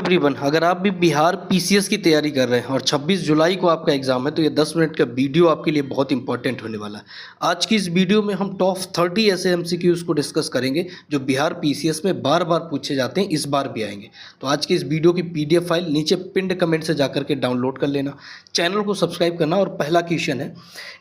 Everyone, अगर आप भी बिहार पीसीएस की तैयारी कर रहे हैं और 26 जुलाई को आपका एग्जाम है तो ये 10 मिनट का वीडियो आपके लिए बहुत इंपॉर्टेंट होने वाला है। आज की इस वीडियो में हम टॉप 30 ऐसे एमसीक्यूज को डिस्कस करेंगे जो बिहार पीसीएस में बार बार पूछे जाते हैं, इस बार भी आएंगे। तो आज की इस वीडियो की पीडीएफ फाइल नीचे पिंड कमेंट से जाकर के डाउनलोड कर लेना, चैनल को सब्सक्राइब करना। और पहला क्वेश्चन है,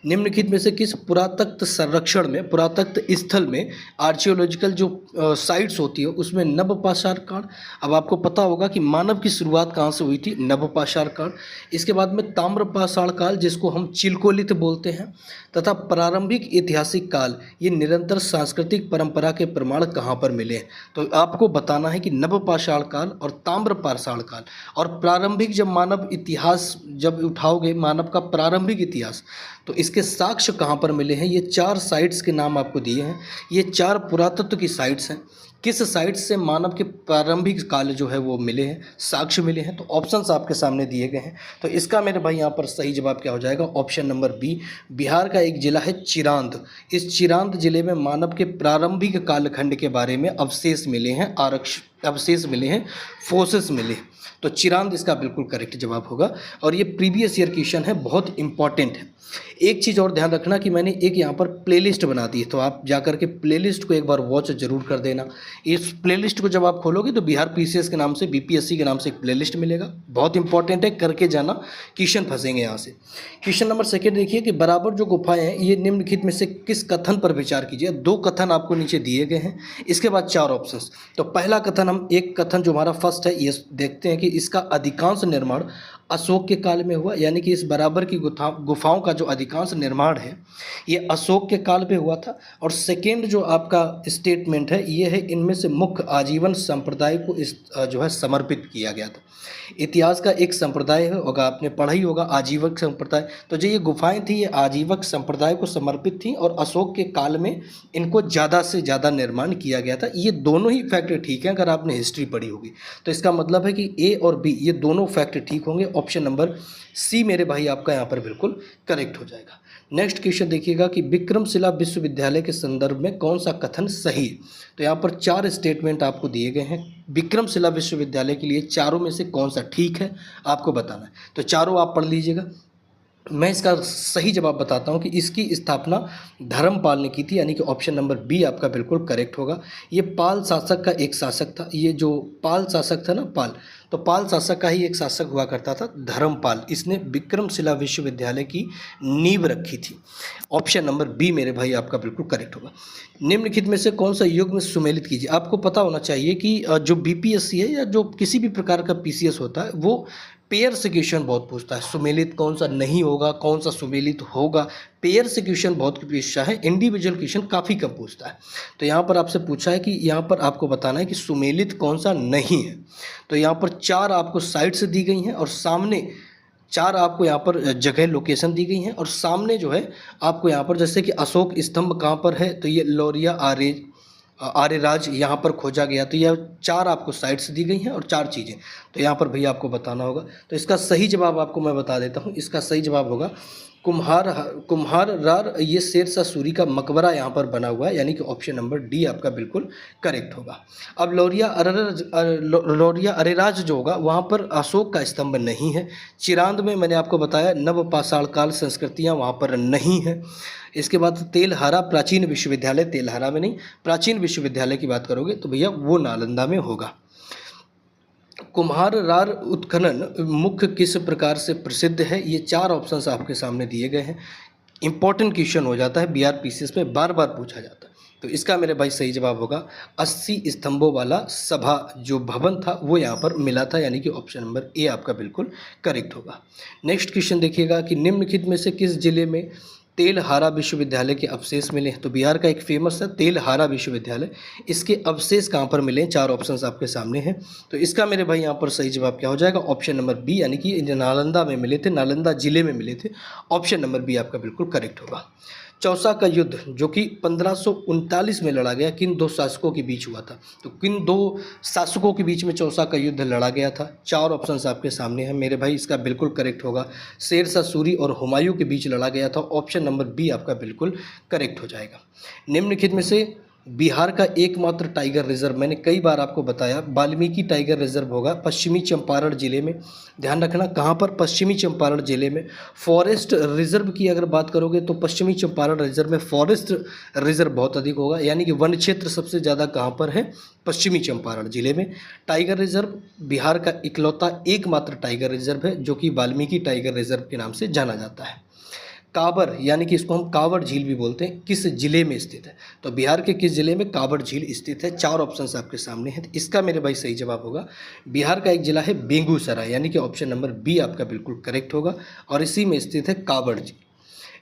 निम्नलिखित में से किस पुरातत्व संरक्षण में, पुरातत्व स्थल में आर्कियोलॉजिकल जो साइट्स होती है उसमें नवपाषाण काल। अब आपको पता होगा कि मानव की शुरुआत कहाँ से हुई थी, नवपाषाण काल। इसके बाद में ताम्रपाषाण काल जिसको हम चिलकोलिथ बोलते हैं, तथा प्रारंभिक ऐतिहासिक काल, ये निरंतर सांस्कृतिक परंपरा के प्रमाण कहाँ पर मिले हैं। तो आपको बताना है कि नवपाषाण काल और ताम्रपाषाण काल और प्रारंभिक, जब मानव इतिहास जब उठाओगे मानव का प्रारंभिक इतिहास, तो इसके साक्ष्य कहाँ पर मिले हैं। ये 4 साइट्स के नाम आपको दिए हैं, ये 4 पुरातत्व की साइट्स हैं। किस साइट से मानव के प्रारंभिक काल जो है वो मिले हैं, साक्ष्य मिले हैं। तो ऑप्शंस आपके सामने दिए गए हैं। तो इसका मेरे भाई यहाँ पर सही जवाब क्या हो जाएगा, ऑप्शन नंबर बी। बिहार का एक जिला है चिरांद, इस चिरांद जिले में मानव के प्रारंभिक कालखंड के बारे में अवशेष मिले हैं, अवशेष मिले हैं, फोसिल्स मिले हैं। तो चिरांद इसका बिल्कुल करेक्ट जवाब होगा। और ये प्रीवियस ईयर क्वेश्चन है, बहुत इंपॉर्टेंट है। एक चीज़ और ध्यान रखना कि मैंने एक यहाँ पर प्लेलिस्ट बना दी है, तो आप जाकर के प्लेलिस्ट को एक बार वॉच जरूर कर देना। इस प्लेलिस्ट को जब आप खोलोगे तो बिहार पीसीएस के नाम से, बीपीएससी के नाम से एक प्लेलिस्ट मिलेगा, बहुत इंपॉर्टेंट है, करके जाना, क्वेश्चन फंसेंगे यहाँ से। क्वेश्चन नंबर 2 देखिए कि बराबर जो गुफाएं हैं ये निम्नलिखित में से किस कथन पर विचार कीजिए। 2 कथन आपको नीचे दिए गए हैं, इसके बाद 4 ऑप्शंस। तो पहला कथन, हम एक कथन जो हमारा फर्स्ट है ये देखते हैं कि इसका अधिकांश निर्माण अशोक के काल में हुआ, यानी कि इस बराबर की गुफाओं का जो अधिकांश निर्माण है ये अशोक के काल पे हुआ था। और सेकेंड जो आपका स्टेटमेंट है ये है, इनमें से मुख्य आजीवन संप्रदाय को इस जो है समर्पित किया गया था। इतिहास का एक संप्रदाय होगा, आपने पढ़ा ही होगा, आजीवक संप्रदाय। तो जो ये गुफाएं थी ये आजीवक संप्रदाय को समर्पित थी और अशोक के काल में इनको ज़्यादा से ज़्यादा निर्माण किया गया था। ये दोनों ही फैक्ट ठीक हैं अगर आपने हिस्ट्री पढ़ी होगी। तो इसका मतलब है कि ए और बी ये दोनों फैक्ट ठीक होंगे। ऑप्शन नंबर सी मेरे भाई आपका यहाँ पर बिल्कुल करेक्ट हो जाएगा। नेक्स्ट क्वेश्चन देखिएगा कि विक्रमशिला विश्वविद्यालय के संदर्भ में कौन सा कथन सही है। तो यहाँ पर 4 स्टेटमेंट आपको दिए गए हैं विक्रमशिला विश्वविद्यालय के लिए, चारों में से कौन सा ठीक है आपको बताना है। तो चारों आप पढ़ लीजिएगा। मैं इसका सही जवाब बताता हूँ कि इसकी स्थापना धर्मपाल ने की थी, यानी कि ऑप्शन नंबर बी आपका बिल्कुल करेक्ट होगा। ये पाल शासक का एक शासक था, ये जो पाल शासक था ना, पाल, तो पाल शासक का ही एक शासक हुआ करता था धर्मपाल, इसने विक्रमशिला विश्वविद्यालय की नींव रखी थी। ऑप्शन नंबर बी मेरे भाई आपका बिल्कुल करेक्ट होगा। निम्नलिखित में से कौन सा युग में सुमेलित कीजिए। आपको पता होना चाहिए कि जो बीपीएससी है या जो किसी भी प्रकार का पीसीएस होता है वो पेयर से क्वेश्चन बहुत पूछता है। सुमेलित कौन सा नहीं होगा, कौन सा सुमेलित होगा, पेयर से क्वेश्चन बहुत पूछता है, इंडिविजुअल क्वेश्चन काफ़ी कम पूछता है। तो यहाँ पर आपसे पूछा है कि यहाँ पर आपको बताना है कि सुमेलित कौन सा नहीं है। तो यहाँ पर 4 आपको साइड से दी गई हैं और सामने 4 आपको यहाँ पर जगह लोकेशन दी गई हैं और सामने जो है आपको यहाँ पर, जैसे कि अशोक स्तंभ कहाँ पर है, तो ये लौरिया आर्यराज यहाँ पर खोजा गया। तो यह 4 आपको साइट्स दी गई हैं और 4 चीज़ें, तो यहाँ पर भैया आपको बताना होगा। तो इसका सही जवाब आपको मैं बता देता हूँ, इसका सही जवाब होगा कुम्हाररार, ये शेरशाह सूरी का मकबरा यहाँ पर बना हुआ है, यानी कि ऑप्शन नंबर डी आपका बिल्कुल करेक्ट होगा। अब लौरिया अरेराज जो होगा वहाँ पर अशोक का स्तंभ नहीं है। चिरांद में मैंने आपको बताया नवपाषाण काल संस्कृतियाँ वहाँ पर नहीं है। इसके बाद तेलहारा प्राचीन विश्वविद्यालय, तेलहारा में नहीं, प्राचीन विश्वविद्यालय की बात करोगे तो भैया वो नालंदा में होगा। कुम्हाररार उत्खनन मुख्य किस प्रकार से प्रसिद्ध है, ये 4 ऑप्शंस आपके सामने दिए गए हैं। इंपॉर्टेंट क्वेश्चन हो जाता है, बिहार पीसीएस में बार बार पूछा जाता है। तो इसका मेरे भाई सही जवाब होगा 80 स्तंभों वाला सभा जो भवन था वो यहाँ पर मिला था, यानी कि ऑप्शन नंबर ए आपका बिल्कुल करेक्ट होगा। नेक्स्ट क्वेश्चन देखिएगा कि निम्नलिखित में से किस जिले में तेलहारा विश्वविद्यालय के अवशेष मिले हैं। तो बिहार का एक फेमस है तेलहारा विश्वविद्यालय, इसके अवशेष कहाँ पर मिले हैं, 4 ऑप्शंस आपके सामने हैं। तो इसका मेरे भाई यहाँ पर सही जवाब क्या हो जाएगा, ऑप्शन नंबर बी, यानी कि नालंदा में मिले थे, नालंदा जिले में मिले थे। ऑप्शन नंबर बी आपका बिल्कुल करेक्ट होगा। चौसा का युद्ध जो कि 1539 में लड़ा गया, किन 2 शासकों के बीच हुआ था। तो किन 2 शासकों के बीच में चौसा का युद्ध लड़ा गया था, 4 ऑप्शंस आपके सामने हैं मेरे भाई, इसका बिल्कुल करेक्ट होगा। शेरशाह सूरी और हुमायूं के बीच लड़ा गया था। ऑप्शन नंबर बी आपका बिल्कुल करेक्ट हो जाएगा। निम्नलिखित में से बिहार का एकमात्र टाइगर रिजर्व, मैंने कई बार आपको बताया, वाल्मीकि टाइगर रिजर्व होगा पश्चिमी चंपारण जिले में। ध्यान रखना कहाँ पर, पश्चिमी चंपारण जिले में। फॉरेस्ट रिजर्व की अगर बात करोगे तो पश्चिमी चंपारण रिजर्व में फॉरेस्ट रिजर्व बहुत अधिक होगा, यानी कि वन क्षेत्र सबसे ज़्यादा कहाँ पर है, पश्चिमी चंपारण जिले में। टाइगर रिजर्व बिहार का इकलौता एकमात्र टाइगर रिजर्व है जो कि वाल्मीकि टाइगर रिजर्व के नाम से जाना जाता है। काबर, यानी कि इसको हम कावड़ झील भी बोलते हैं, किस जिले में स्थित है, तो बिहार के किस जिले में कावड़ झील स्थित है। 4 ऑप्शंस आपके सामने हैं, तो इसका मेरे भाई सही जवाब होगा बिहार का एक जिला है बेगूसराय, यानी कि ऑप्शन नंबर बी आपका बिल्कुल करेक्ट होगा, और इसी में स्थित है कावड़ झील।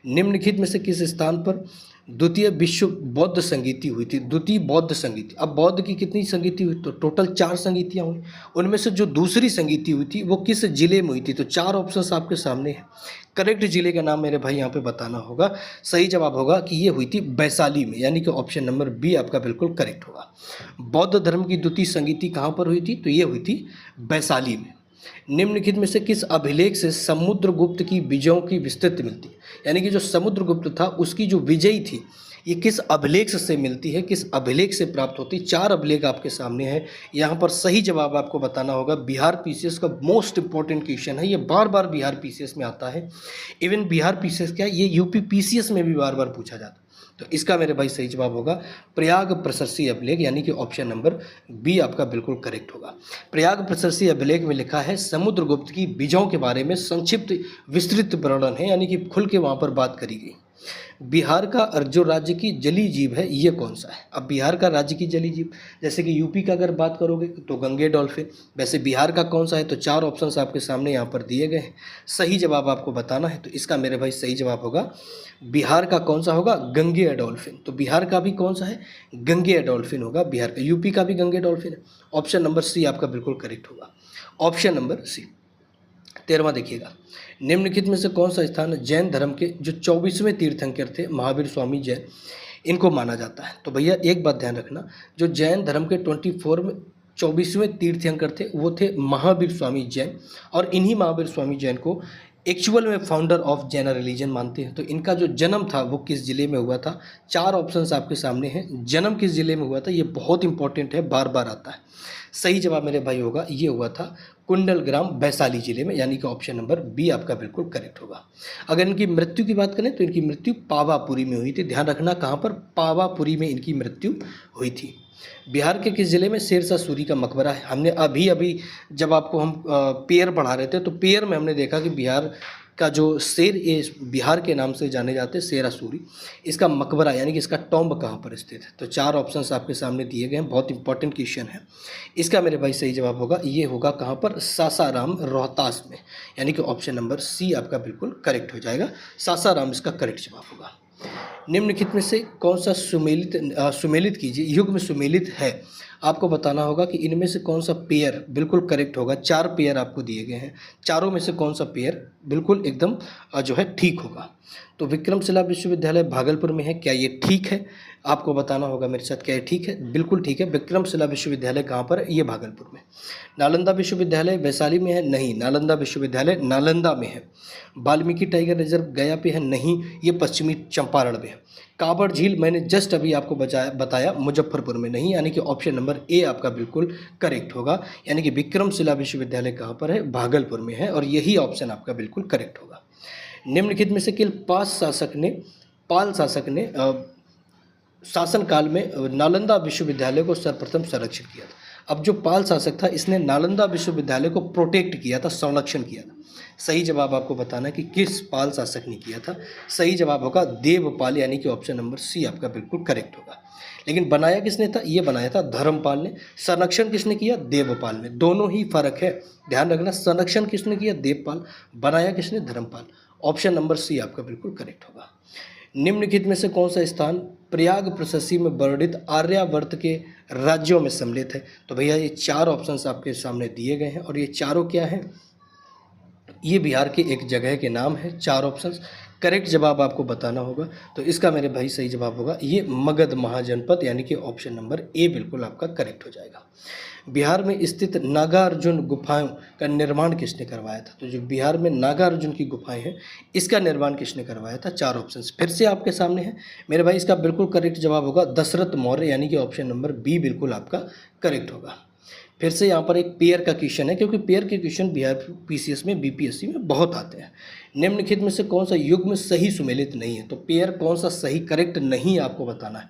निम्नलिखित में से किस स्थान पर द्वितीय विश्व बौद्ध संगीति हुई थी। द्वितीय बौद्ध संगीति, अब बौद्ध की कितनी संगीति हुई, तो टोटल 4 संगीतियाँ हुई, उनमें से जो दूसरी संगीति हुई थी वो किस जिले में हुई थी, तो 4 ऑप्शंस आपके सामने हैं। करेक्ट जिले का नाम मेरे भाई यहाँ पे बताना होगा। सही जवाब होगा कि ये हुई थी वैशाली में, यानी कि ऑप्शन नंबर बी आपका बिल्कुल करेक्ट होगा। बौद्ध धर्म की द्वितीय संगीति कहाँ पर हुई थी, तो ये हुई थी वैशाली में। निम्नलिखित में से किस अभिलेख से समुद्रगुप्त की विजयों की विस्तृति मिलती है, यानी कि जो समुद्रगुप्त था उसकी जो विजयी थी ये किस अभिलेख से मिलती है, किस अभिलेख से प्राप्त होती है। 4 अभिलेख आपके सामने है, यहाँ पर सही जवाब आपको बताना होगा। बिहार पीसीएस का मोस्ट इंपॉर्टेंट क्वेश्चन है, ये बार बार बिहार पीसीएस में आता है। इवन बिहार पीसीएस क्या, ये यूपी पीसीएस में भी बार बार पूछा जाता है। तो इसका मेरे भाई सही जवाब होगा प्रयाग प्रशस्ति अभिलेख, यानी कि ऑप्शन नंबर बी आपका बिल्कुल करेक्ट होगा। प्रयाग प्रशस्ति अभिलेख में लिखा है समुद्रगुप्त की विजयों के बारे में संक्षिप्त विस्तृत वर्णन है, यानी कि खुल के वहाँ पर बात करी गई। बिहार का जो राज्य की जलीय जीव है ये कौन सा है। अब बिहार का राज्य की जलीय जीव, जैसे कि यूपी का अगर बात करोगे तो गंगे डॉल्फिन, वैसे बिहार का कौन सा है, तो 4 ऑप्शंस आपके सामने यहाँ पर दिए गए हैं। सही जवाब आपको बताना है, तो इसका मेरे भाई सही जवाब होगा बिहार का कौन सा होगा, गंगे डॉल्फिन। तो बिहार का भी कौन सा है, गंगे डॉल्फिन होगा बिहार का। यूपी का भी गंगे डॉल्फिन है। ऑप्शन नंबर सी आपका बिल्कुल करेक्ट होगा, ऑप्शन नंबर सी। 13वां देखिएगा, निम्नलिखित में से कौन सा स्थान जैन धर्म के जो 24वें तीर्थंकर थे महावीर स्वामी जैन, इनको माना जाता है। तो भैया एक बात ध्यान रखना, जो जैन धर्म के 24वें तीर्थंकर थे वो थे महावीर स्वामी जैन, और इन्हीं महावीर स्वामी जैन को एक्चुअल में फाउंडर ऑफ जैन रिलीजन मानते हैं। तो इनका जो जन्म था वो किस जिले में हुआ था। 4 ऑप्शंस आपके सामने हैं, जन्म किस जिले में हुआ था, ये बहुत इंपॉर्टेंट है, बार बार आता है। सही जवाब मेरे भाई होगा ये हुआ था कुंडलग्राम वैशाली जिले में, यानी कि ऑप्शन नंबर बी आपका बिल्कुल करेक्ट होगा। अगर इनकी मृत्यु की बात करें तो इनकी मृत्यु पावापुरी में हुई थी। ध्यान रखना कहाँ पर, पावापुरी में इनकी मृत्यु हुई थी। बिहार के किस जिले में शेरशाह सूरी का मकबरा है। हमने अभी जब आपको हम पेयर पढ़ा रहे थे तो पेयर में हमने देखा कि बिहार का जो शेर ये बिहार के नाम से जाने जाते हैं शेरशाह सूरी, इसका मकबरा यानी कि इसका टॉम्ब कहाँ पर स्थित है। तो 4 ऑप्शंस आपके सामने दिए गए हैं, बहुत इंपॉर्टेंट क्वेश्चन है। इसका मेरे भाई सही जवाब होगा ये होगा कहाँ पर, सासाराम रोहतास में, यानी कि ऑप्शन नंबर सी आपका बिल्कुल करेक्ट हो जाएगा। सासाराम इसका करेक्ट जवाब होगा। निम्नलिखित में से कौन सा सुमेलित कीजिए युग में सुमेलित है। आपको बताना होगा कि इनमें से कौन सा पेयर बिल्कुल करेक्ट होगा। 4 पेयर आपको दिए गए हैं, चारों में से कौन सा पेयर बिल्कुल एकदम जो है ठीक होगा। तो विक्रमशिला विश्वविद्यालय भागलपुर में है, क्या ये ठीक है, आपको बताना होगा मेरे साथ, क्या ये ठीक है, बिल्कुल ठीक है। विक्रमशिला विश्वविद्यालय कहाँ पर है, ये भागलपुर में। नालंदा विश्वविद्यालय वैशाली में है, नहीं, नालंदा विश्वविद्यालय नालंदा में है। वाल्मीकि टाइगर रिजर्व गया पे है, नहीं, ये पश्चिमी चंपारण में है। कांवड़ झील मैंने जस्ट अभी आपको बताया मुजफ्फरपुर में, नहीं, यानी कि ऑप्शन नंबर ए आपका बिल्कुल करेक्ट होगा। यानी कि विक्रमशिला विश्वविद्यालय कहाँ पर है, भागलपुर में है, और यही ऑप्शन आपका बिल्कुल करेक्ट होगा। निम्नलिखित में से किन पाल शासक ने शासनकाल में नालंदा विश्वविद्यालय को सर्वप्रथम संरक्षित किया था। अब जो पाल शासक था इसने नालंदा विश्वविद्यालय को प्रोटेक्ट किया था, संरक्षण किया था। सही जवाब आपको बताना है कि किस पाल शासक ने किया था। सही जवाब होगा देवपाल, यानी कि ऑप्शन नंबर सी आपका बिल्कुल करेक्ट होगा। लेकिन बनाया किसने था, ये बनाया था धर्मपाल ने। संरक्षण किसने किया, देवपाल ने। दोनों ही फर्क है, ध्यान रखना। संरक्षण किसने किया, देवपाल, बनाया किसने, धर्मपाल। ऑप्शन नंबर सी आपका बिल्कुल करेक्ट होगा। निम्नलिखित में से कौन सा स्थान प्रयाग प्रशस्ति में वर्णित आर्यावर्त के राज्यों में सम्मिलित है। तो भैया ये 4 ऑप्शंस आपके सामने दिए गए हैं, और ये चारों क्या हैं, ये बिहार के एक जगह के नाम है। 4 ऑप्शंस, करेक्ट जवाब आपको बताना होगा। तो इसका मेरे भाई सही जवाब होगा ये मगध महाजनपद, यानी कि ऑप्शन नंबर ए बिल्कुल आपका करेक्ट हो जाएगा। बिहार में स्थित नागार्जुन गुफाओं का निर्माण किसने करवाया था? तो जो बिहार में नागार्जुन की गुफाएं हैं, इसका निर्माण किसने करवाया था? 4 ऑप्शंस फिर से आपके सामने हैं मेरे भाई। इसका बिल्कुल करेक्ट जवाब होगा दशरथ मौर्य, यानी कि ऑप्शन नंबर बी बिल्कुल आपका करेक्ट होगा। फिर से यहाँ पर एक पेयर का क्वेश्चन है, क्योंकि पेयर के क्वेश्चन बिहार पीसीएस में, बीपीएससी में बहुत आते हैं। निम्नलिखित में से कौन सा युग्म सही सुमेलित नहीं है? तो पेयर कौन सा सही करेक्ट नहीं है आपको बताना है।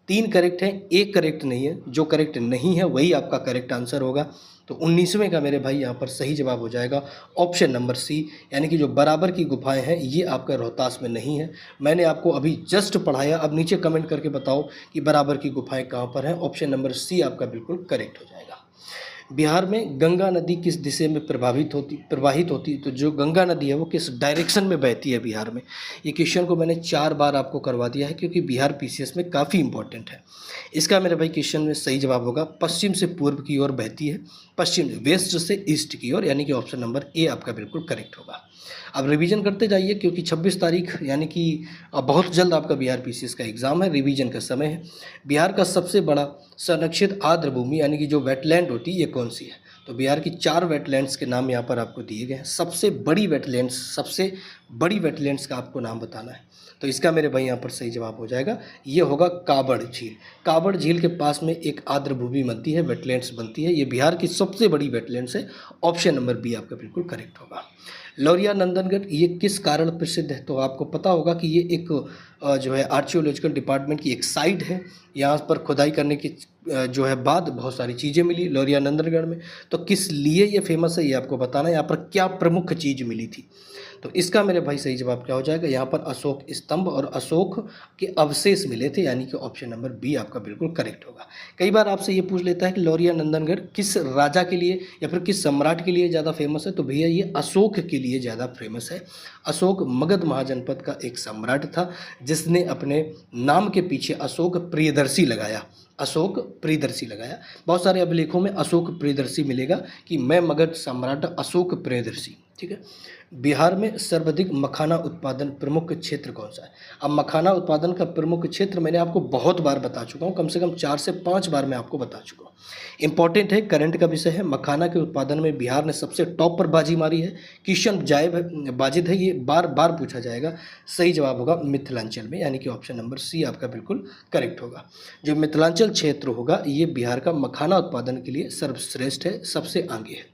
3 करेक्ट है, एक करेक्ट नहीं है। जो करेक्ट नहीं है वही आपका करेक्ट आंसर होगा। तो 19वें का मेरे भाई यहाँ पर सही जवाब हो जाएगा ऑप्शन नंबर सी, यानी कि जो बराबर की गुफाएं हैं ये आपका रोहतास में नहीं है। मैंने आपको अभी जस्ट पढ़ाया, अब नीचे कमेंट करके बताओ कि बराबर की गुफाएं कहाँ पर हैं। ऑप्शन नंबर सी आपका बिल्कुल करेक्ट हो जाएगा। बिहार में गंगा नदी किस दिशा में प्रवाहित होती है? तो जो गंगा नदी है वो किस डायरेक्शन में बहती है बिहार में? ये क्वेश्चन को मैंने 4 बार आपको करवा दिया है, क्योंकि बिहार पीसीएस में काफ़ी इंपॉर्टेंट है। इसका मेरे भाई क्वेश्चन में सही जवाब होगा पश्चिम से पूर्व की ओर बहती है, पश्चिम वेस्ट से ईस्ट की ओर, यानी कि ऑप्शन नंबर ए आपका बिल्कुल करेक्ट होगा। अब रिवीजन करते जाइए, क्योंकि 26 तारीख यानी कि बहुत जल्द आपका बिहार पीसीएस का एग्ज़ाम है, रिवीजन का समय है। बिहार का सबसे बड़ा संरक्षित आर्द्र भूमि, यानी कि जो वेटलैंड होती है, ये कौन सी है? तो बिहार की 4 वेटलैंड्स के नाम यहाँ पर आपको दिए गए हैं। सबसे बड़ी वेटलैंड्स का आपको नाम बताना है। तो इसका मेरे भाई यहाँ पर सही जवाब हो जाएगा, ये होगा कावड़ झील। कावड़ झील के पास में एक आर्द्र भूमि बनती है, वेटलैंड्स बनती है। ये बिहार की सबसे बड़ी वेटलैंड्स है। ऑप्शन नंबर बी आपका बिल्कुल करेक्ट होगा। लौरिया नंदनगढ़ ये किस कारण प्रसिद्ध है? तो आपको पता होगा कि ये एक जो है आर्कियोलॉजिकल डिपार्टमेंट की एक साइट है। यहाँ पर खुदाई करने की जो है बाद बहुत सारी चीज़ें मिली लौरिया नंदनगढ़ में। तो किस लिए ये फेमस है ये आपको बताना है। यहाँ पर क्या प्रमुख चीज़ मिली थी? तो इसका मेरे भाई सही जवाब क्या हो जाएगा? यहाँ पर अशोक स्तंभ और अशोक के अवशेष मिले थे, यानी कि ऑप्शन नंबर बी आपका बिल्कुल करेक्ट होगा। कई बार आपसे ये पूछ लेता है कि लौरिया नंदनगढ़ किस राजा के लिए या फिर किस सम्राट के लिए ज़्यादा फेमस है? तो भैया ये अशोक के लिए ज़्यादा फेमस है। अशोक मगध महाजनपद का एक सम्राट था, जिसने अपने नाम के पीछे अशोक प्रियदर्शी लगाया। अशोक प्रियदर्शी लगाया। बहुत सारे अभिलेखों में अशोक प्रियदर्शी मिलेगा कि मैं मगध सम्राट अशोक प्रियदर्शी। ठीक है। बिहार में सर्वाधिक मखाना उत्पादन प्रमुख क्षेत्र कौन सा है? अब मखाना उत्पादन का प्रमुख क्षेत्र मैंने आपको बहुत बार बता चुका हूँ, कम से कम 4 से 5 बार मैं आपको बता चुका हूँ। इंपॉर्टेंट है, करंट का विषय है। मखाना के उत्पादन में बिहार ने सबसे टॉप पर बाजी मारी है। क्वेश्चन वाजिद है, ये बार बार पूछा जाएगा। सही जवाब होगा मिथिलांचल में, यानी कि ऑप्शन नंबर सी आपका बिल्कुल करेक्ट होगा। जो मिथिलांचल क्षेत्र होगा ये बिहार का मखाना उत्पादन के लिए सर्वश्रेष्ठ है, सबसे आगे है।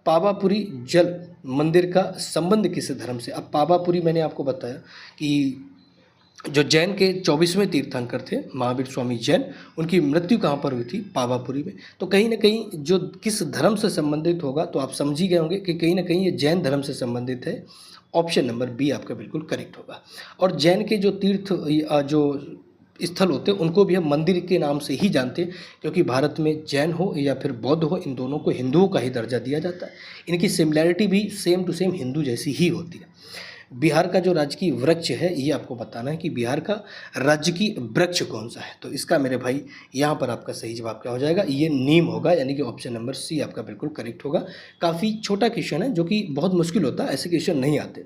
पावापुरी जल मंदिर का संबंध किस धर्म से? अब पावापुरी मैंने आपको बताया कि जो जैन के 24वें तीर्थंकर थे महावीर स्वामी जैन, उनकी मृत्यु कहाँ पर हुई थी? पावापुरी में। तो कहीं ना कहीं जो किस धर्म से संबंधित होगा, तो आप समझ ही गए होंगे कि कहीं ना कहीं ये जैन धर्म से संबंधित है। ऑप्शन नंबर बी आपका बिल्कुल करेक्ट होगा। और जैन के जो तीर्थ जो स्थल होते हैं उनको भी हम मंदिर के नाम से ही जानते हैं, क्योंकि भारत में जैन हो या फिर बौद्ध हो, इन दोनों को हिंदुओं का ही दर्जा दिया जाता है। इनकी सिमिलैरिटी भी सेम टू सेम हिंदू जैसी ही होती है। बिहार का जो राजकीय वृक्ष है ये आपको बताना है कि बिहार का राजकीय वृक्ष कौन सा है। तो इसका मेरे भाई यहाँ पर आपका सही जवाब क्या हो जाएगा? ये नीम होगा, यानी कि ऑप्शन नंबर सी आपका बिल्कुल करेक्ट होगा। काफ़ी छोटा क्वेश्चन है, जो कि बहुत मुश्किल होता है, ऐसे क्वेश्चन नहीं आते।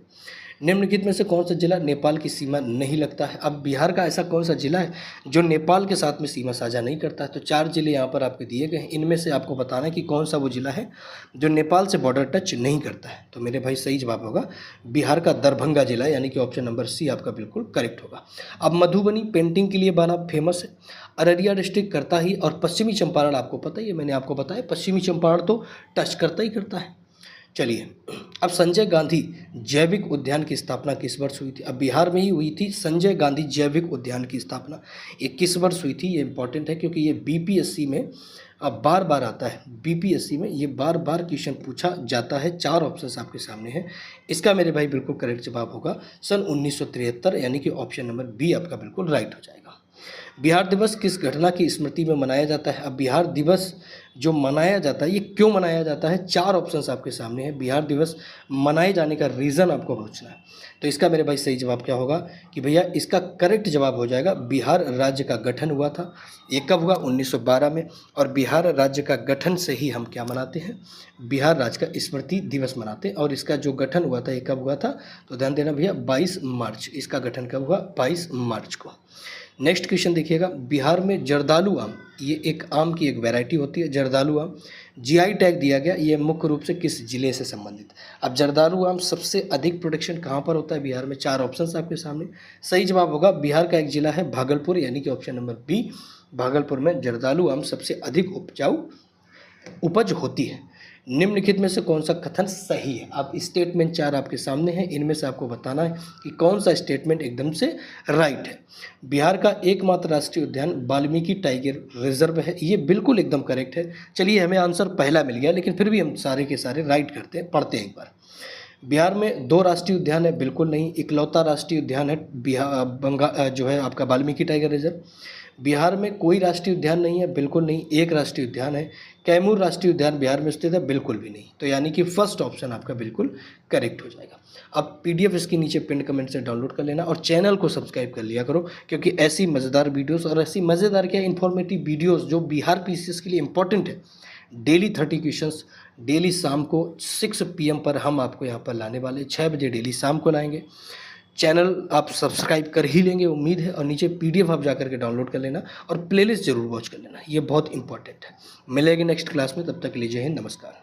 निम्नलिखित में से कौन सा जिला नेपाल की सीमा नहीं लगता है? अब बिहार का ऐसा कौन सा जिला है जो नेपाल के साथ में सीमा साझा नहीं करता है? तो 4 जिले यहाँ पर आपके दिए गए हैं, इनमें से आपको बताना है कि कौन सा वो जिला है जो नेपाल से बॉर्डर टच नहीं करता है। तो मेरे भाई सही जवाब होगा बिहार का दरभंगा जिला, यानी कि ऑप्शन नंबर सी आपका बिल्कुल करेक्ट होगा। अब मधुबनी पेंटिंग के लिए बना फेमस है। अररिया डिस्ट्रिक्ट करता ही, और पश्चिमी चंपारण आपको पता ही है, मैंने आपको बताया पश्चिमी चंपारण तो टच करता ही करता है। चलिए, अब संजय गांधी जैविक उद्यान की स्थापना किस वर्ष हुई थी? अब बिहार में ही हुई थी संजय गांधी जैविक उद्यान की स्थापना। ये किस वर्ष हुई थी? ये इंपॉर्टेंट है, क्योंकि ये बीपीएससी में अब बार बार आता है। बीपीएससी में ये बार बार क्वेश्चन पूछा जाता है। 4 ऑप्शंस आपके सामने हैं। इसका मेरे भाई बिल्कुल करेक्ट जवाब होगा सन 1973, यानी कि ऑप्शन नंबर बी आपका बिल्कुल राइट हो जाएगा। बिहार दिवस किस घटना की स्मृति में मनाया जाता है? अब बिहार दिवस जो मनाया जाता है ये क्यों मनाया जाता है? 4 ऑप्शंस आपके सामने हैं। बिहार दिवस मनाए जाने का रीज़न आपको पूछना है। तो इसका मेरे भाई सही जवाब क्या होगा कि भैया इसका करेक्ट जवाब हो जाएगा बिहार राज्य का गठन हुआ था। ये कब हुआ? 1912 में। और बिहार राज्य का गठन से ही हम क्या मनाते हैं? बिहार राज्य का स्मृति दिवस मनाते हैं। और इसका जो गठन हुआ था ये कब हुआ था? तो ध्यान देना भैया 22 मार्च। इसका गठन कब हुआ? 22 मार्च को। नेक्स्ट क्वेश्चन देखिएगा, बिहार में जर्दालू आम, ये एक आम की एक वैरायटी होती है जर्दालू आम, जीआई टैग दिया गया, ये मुख्य रूप से किस जिले से संबंधित? अब जर्दालू आम सबसे अधिक प्रोडक्शन कहाँ पर होता है बिहार में? 4 ऑप्शंस आपके सामने। सही जवाब होगा बिहार का एक जिला है भागलपुर, यानी कि ऑप्शन नंबर बी, भागलपुर में जर्दालू आम सबसे अधिक उपज होती है। निम्नलिखित में से कौन सा कथन सही है? अब स्टेटमेंट 4 आपके सामने हैं, इनमें से आपको बताना है कि कौन सा स्टेटमेंट एकदम से राइट है। बिहार का एकमात्र राष्ट्रीय उद्यान वाल्मीकि टाइगर रिजर्व है, ये बिल्कुल एकदम करेक्ट है। चलिए हमें आंसर पहला मिल गया, लेकिन फिर भी हम सारे के सारे राइट करते हैं, पढ़ते हैं एक बार। बिहार में 2 राष्ट्रीय उद्यान है, बिल्कुल नहीं। इकलौता राष्ट्रीय उद्यान है बिहार जो है आपका वाल्मीकि टाइगर रिजर्व। बिहार में कोई राष्ट्रीय उद्यान नहीं है, बिल्कुल नहीं। एक राष्ट्रीय उद्यान है। कैमूर राष्ट्रीय उद्यान बिहार में स्थित है, बिल्कुल भी नहीं। तो यानी कि फर्स्ट ऑप्शन आपका बिल्कुल करेक्ट हो जाएगा। अब पीडीएफ इसके नीचे पिन कमेंट से डाउनलोड कर लेना और चैनल को सब्सक्राइब कर लिया करो, क्योंकि ऐसी मज़ेदार वीडियोस और ऐसी मज़ेदार क्या इन्फॉर्मेटिव वीडियोस जो बिहार पीसीएस के लिए इंपॉर्टेंट है, डेली 30 क्वेश्चंस डेली शाम को 6 PM पर हम आपको यहाँ पर लाने वाले, 6 बजे डेली शाम को लाएंगे। चैनल आप सब्सक्राइब कर ही लेंगे उम्मीद है, और नीचे पीडीएफ आप जाकर के डाउनलोड कर लेना और प्लेलिस्ट जरूर वॉच कर लेना, ये बहुत इंपॉर्टेंट है। मिलेंगे नेक्स्ट क्लास में, तब तक के लिए जय हिंद, नमस्कार।